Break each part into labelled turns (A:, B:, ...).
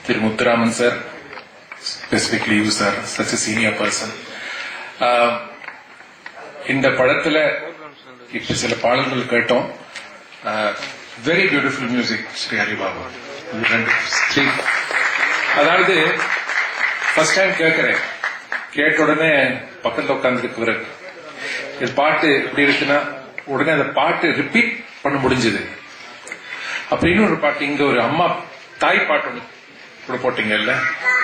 A: Thiru Muthuraman sir, specifically you sir, such a senior person. இந்த படத்துல இப்ப சில பாடல்கள் கேட்டோம். Very beautiful music Shri Haribabu. அதாவது ஃபர்ஸ்ட் டைம் கேட்கிறேன், கேட்ட உடனே பக்கத்துல உட்காந்துருக்கு இது பாட்டு எப்படி இருக்குன்னா உடனே அந்த பாட்டு ரிப்பீட் பண்ண முடிஞ்சது. அப்படின்னு ஒரு பாட்டு இங்க ஒரு அம்மா தாய் பாட்டு ஒன்று கூட போட்டீங்கல்ல,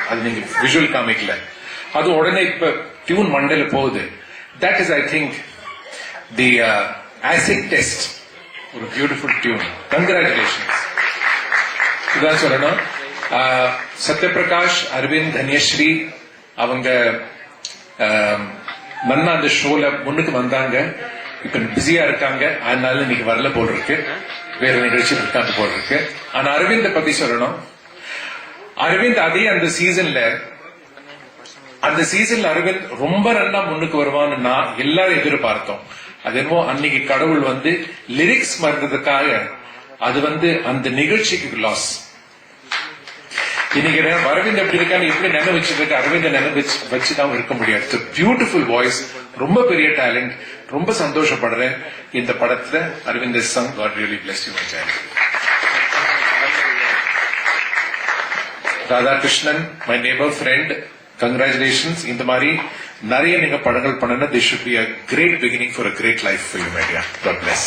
A: அது நீங்க விஷுவல் காமிக்கல, அது உடனே இப்ப டியூன் மண்டையில போகுது. That is I think the acid test. ஒரு பியூட்டிஃபுல் டியூன். கங்க்ராச்சுலேஷன்ஸ். இதுதான் சொல்லணும். சத்யபிரகாஷ், அரவிந்த், தன்யஸ்ரீ அவங்க மன்னா அந்த ஷோல முன்னுக்கு வந்தாங்க. இப்ப பிஸியா இருக்காங்க, அதனால இன்னைக்கு வரல போல் இருக்கு, வேற நிகழ்ச்சி இருக்காது போல் இருக்கு. ஆனா அரவிந்த் பத்தி சொல்லணும். அரவிந்த் அதே அந்த சீசன்ல அரவிந்த் ரொம்ப நல்லா முன்னுக்கு வருவான்னு நான் எல்லாரும் எதிர்பார்த்தோம். அது என்னவோ அன்னைக்கு கடவுள் லிரிக்ஸ் மறந்ததுக்காக அது அந்த நிகழ்ச்சிக்கு லாஸ். இன்னைக்கு அரவிந்த் எப்படி இருக்கான்னு எப்படி நினைவு வச்சுக்கிட்டு அரவிந்த் நினைவு வச்சுதான் இருக்க முடியாது. பியூட்டிஃபுல் வாய்ஸ், ரொம்ப பெரிய டேலண்ட். ரொம்ப சந்தோஷப்படுறேன் இந்த படத்துல Aravind Sangh. God really bless you, my child. Radhakrishnan, my neighbor friend, congratulations. இந்த மாதிரி நிறைய நீங்க படங்கள் பண்ணனா, this should be a great beginning for a great life for you, my dear. God bless.